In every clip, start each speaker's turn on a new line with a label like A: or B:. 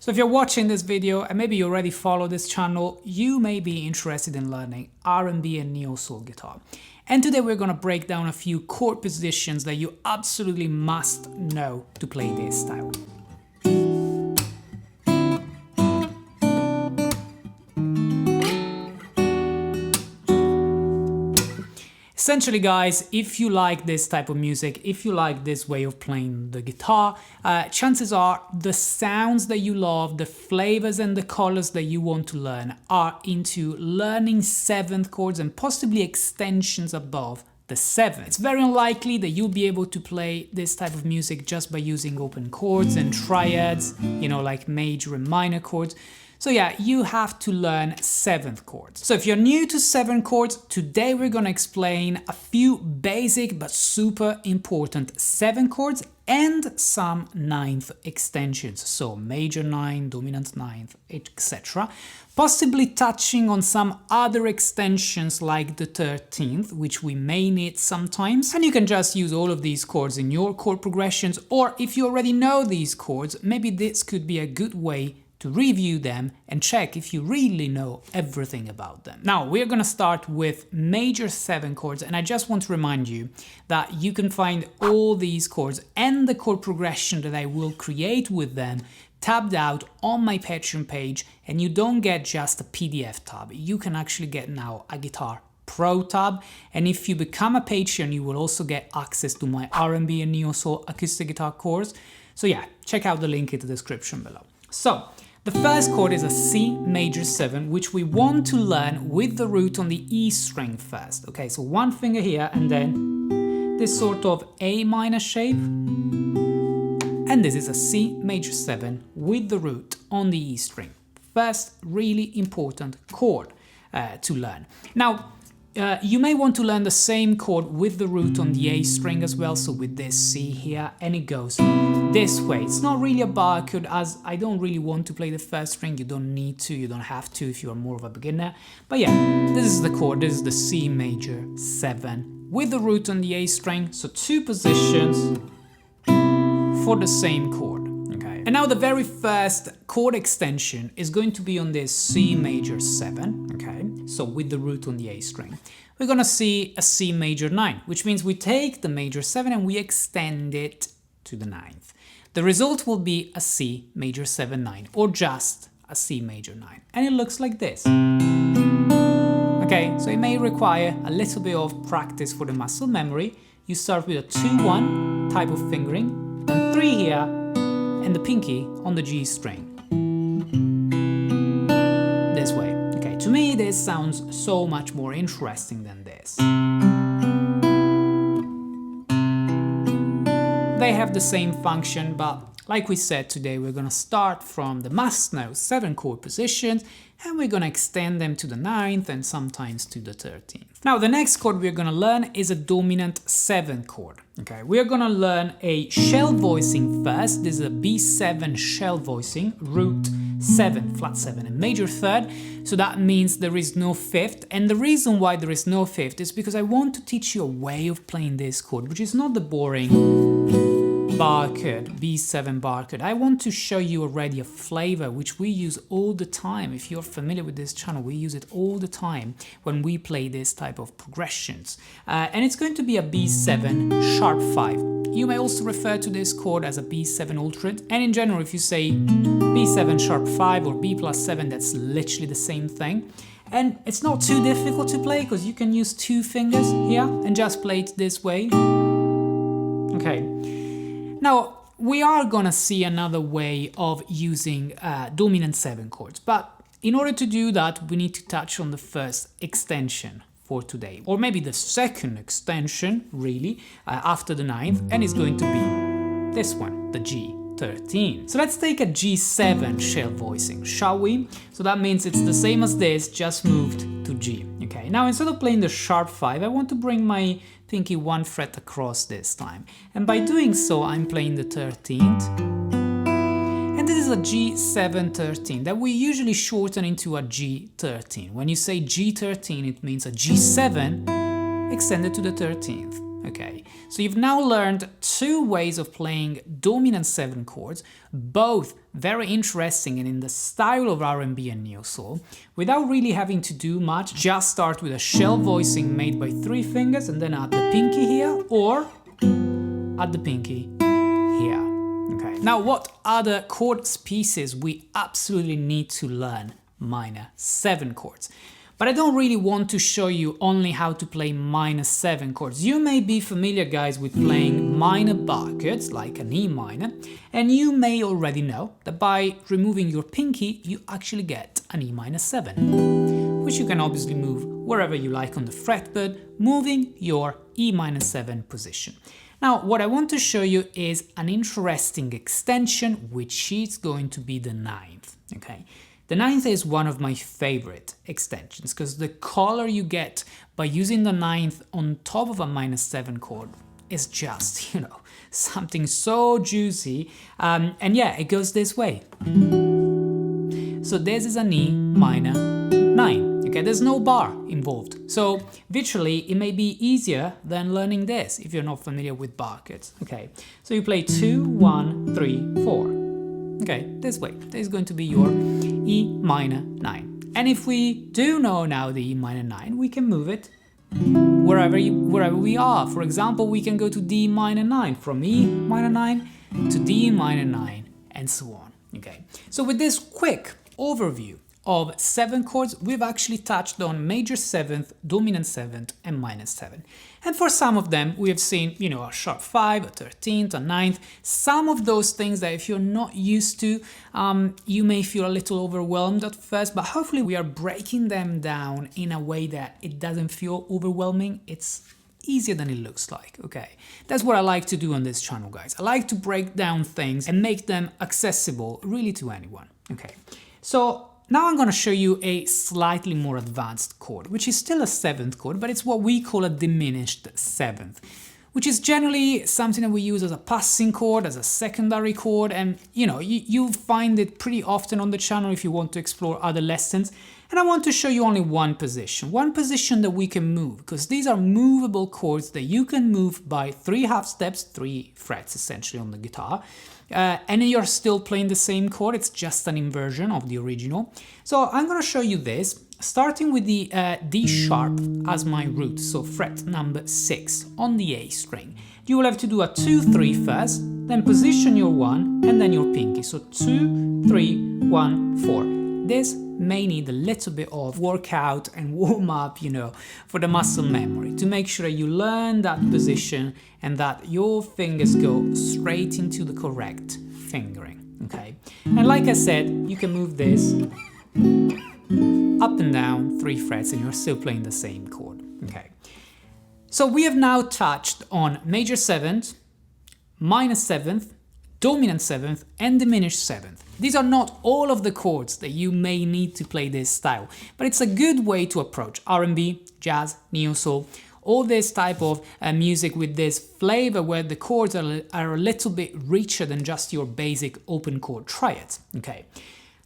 A: So if you're watching this video and maybe you already follow this channel, you may be interested in learning R&B and neo-soul guitar. And today we're gonna break down a few chord positions that you absolutely must know to play this style. Essentially, guys, if you like this type of music, if you like this way of playing the guitar, chances are the sounds that you love, the flavors and the colors that you want to learn are into learning seventh chords and possibly extensions above the seventh. It's very unlikely that you'll be able to play this type of music just by using open chords and triads, you know, like major and minor chords. So yeah, you have to learn seventh chords. So if you're new to seven chords, today we're gonna explain a few basic but super important seven chords and some ninth extensions. So major nine, dominant ninth, etc. Possibly touching on some other extensions like the 13th, which we may need sometimes. And you can just use all of these chords in your chord progressions, or if you already know these chords, maybe this could be a good way to review them and check if you really know everything about them. Now, we're gonna start with major seven chords, and I just want to remind you that you can find all these chords and the chord progression that I will create with them tabbed out on my Patreon page, and you don't get just a PDF tab. You can actually get now a Guitar Pro tab, and if you become a Patreon, you will also get access to my R&B and neo-soul acoustic guitar course. So yeah, check out the link in the description below. So, the first chord is a C major 7, which we want to learn with the root on the E string first. Okay, so one finger here and then this sort of A minor shape. And this is a C major 7 with the root on the E string. First really important chord to learn. Now, you may want to learn the same chord with the root on the A string as well, so with this C here, and it goes this way. It's not really a bar chord, as I don't really want to play the first string. You don't need to, you don't have to if you are more of a beginner. But yeah, this is the chord, this is the C major 7 with the root on the A string, so two positions for the same chord. Okay. And now the very first chord extension is going to be on this C major 7, okay, so with the root on the A string. We're gonna see a C major 9, which means we take the major 7 and we extend it to the 9th. The result will be a C major 7 9, or just a C major 9, and it looks like this. Okay, so it may require a little bit of practice for the muscle memory. You start with a 2-1 type of fingering, and 3 here, and the pinky on the G string. This way. Okay, to me this sounds so much more interesting than this. They have the same function, but like we said, today we're gonna start from the must-know 7 chord positions, and we're gonna extend them to the 9th and sometimes to the 13th. Now, the next chord we're gonna learn is a dominant 7 chord. Okay, we're gonna learn a shell voicing first. This is a B7 shell voicing, root 7, flat 7, and major 3rd. So that means there is no 5th. And the reason why there is no 5th is because I want to teach you a way of playing this chord, which is not the boring bar chord, B7 bar chord. I want to show you already a flavor which we use all the time. If you're familiar with this channel, we use it all the time when we play this type of progressions. And it's going to be a B7 sharp 5. You may also refer to this chord as a B7 altered. And in general, if you say B7 sharp 5 or B plus 7, that's literally the same thing. And it's not too difficult to play because you can use 2 fingers here and just play it this way. Okay. Now, we are gonna see another way of using dominant 7 chords, but in order to do that, we need to touch on the first extension for today, or maybe the second extension, really, after the 9th, and it's going to be this one, the G13. So let's take a G7 shell voicing, shall we? So that means it's the same as this, just moved to G. Okay, now instead of playing the sharp 5, I want to bring my pinky 1 fret across this time. And by doing so, I'm playing the 13th. And this is a G7 13 that we usually shorten into a G13. When you say G13, it means a G7 extended to the 13th. Okay, so you've now learned two ways of playing dominant 7 chords, both very interesting and in the style of R&B and neo soul, without really having to do much. Just start with a shell voicing made by 3 fingers and then add the pinky here or add the pinky here. Okay. Now, what other chord pieces we absolutely need to learn? Minor 7 chords. But I don't really want to show you only how to play minor 7 chords. You may be familiar, guys, with playing minor bar chords, like an E minor, and you may already know that by removing your pinky, you actually get an E minor 7, which you can obviously move wherever you like on the fretboard, moving your E minor 7 position. Now, what I want to show you is an interesting extension, which is going to be the 9th, okay? The 9th is one of my favorite extensions because the color you get by using the 9th on top of a minor 7 chord is just, you know, something so juicy. And yeah, it goes this way. So this is an E minor 9. Okay, there's no bar involved. So virtually it may be easier than learning this if you're not familiar with bar chords. Okay, so you play 2, 1, 3, 4. Okay, this way. This is going to be your E minor 9. And if we do know now the E minor 9, we can move it wherever we are. For example, we can go to D minor 9, from E minor 9 to D minor 9, and so on. Okay, so with this quick overview of 7 chords, we've actually touched on major 7th, dominant 7th, and minor 7. And for some of them, we have seen, you know, a sharp 5, a 13th, a 9th. Some of those things that if you're not used to, you may feel a little overwhelmed at first, but hopefully we are breaking them down in a way that it doesn't feel overwhelming. It's easier than it looks like, okay? That's what I like to do on this channel, guys. I like to break down things and make them accessible really to anyone, okay? So now I'm going to show you a slightly more advanced chord, which is still a 7th chord, but it's what we call a diminished 7th, which is generally something that we use as a passing chord, as a secondary chord, and you know, you'll find it pretty often on the channel if you want to explore other lessons. And I want to show you only one position that we can move, because these are movable chords that you can move by 3 half steps, 3 frets essentially on the guitar. And you're still playing the same chord, it's just an inversion of the original. So I'm going to show you this, starting with the D sharp as my root, so fret number 6 on the A string. You will have to do a 2-3 first, then position your 1 and then your pinky, so 2, 3, 1, 4. This may need a little bit of workout and warm up, you know, for the muscle memory, to make sure you learn that position and that your fingers go straight into the correct fingering, okay? And like I said, you can move this up and down 3 frets and you're still playing the same chord, okay? So we have now touched on major 7th, minor 7th, dominant 7th, and diminished 7th. These are not all of the chords that you may need to play this style, but it's a good way to approach R&B, jazz, neo soul, all this type of music with this flavor where the chords are a little bit richer than just your basic open chord triads. Okay,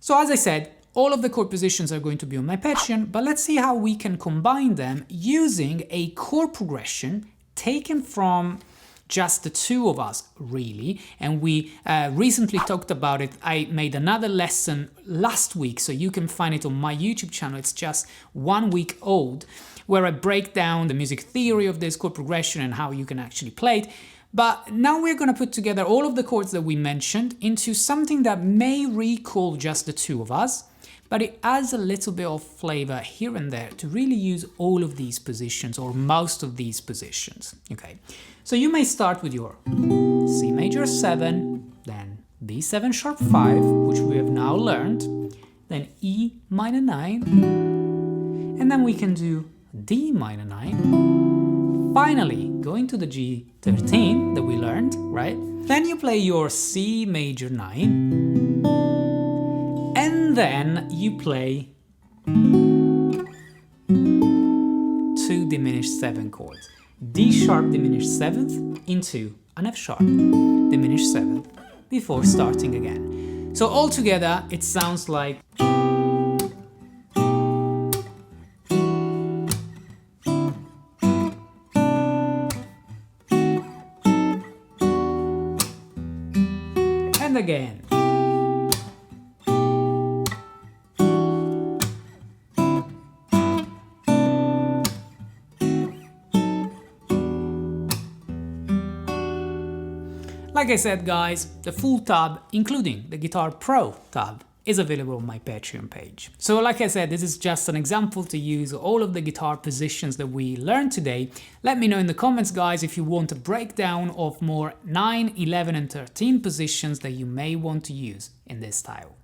A: so as I said, all of the chord positions are going to be on my Patreon, but let's see how we can combine them using a chord progression taken from just the two of us, really, and we recently talked about it. I made another lesson last week, so you can find it on my YouTube channel. It's just 1 week old, where I break down the music theory of this chord progression and how you can actually play it. But now we're going to put together all of the chords that we mentioned into something that may recall just the two of us, but it adds a little bit of flavor here and there to really use all of these positions or most of these positions. Okay, so you may start with your C major 7, then B7 sharp 5, which we have now learned, then E minor 9, and then we can do D minor 9, finally going to the G13 that we learned, right? Then you play your C major 9, and then you play 2 diminished 7 chords. D sharp diminished 7th into an F sharp diminished 7th before starting again. So all together it sounds like Like I said guys, the full tab, including the Guitar Pro tab, is available on my Patreon page. So like I said, this is just an example to use all of the guitar positions that we learned today. Let me know in the comments guys if you want a breakdown of more 9, 11 and 13 positions that you may want to use in this style.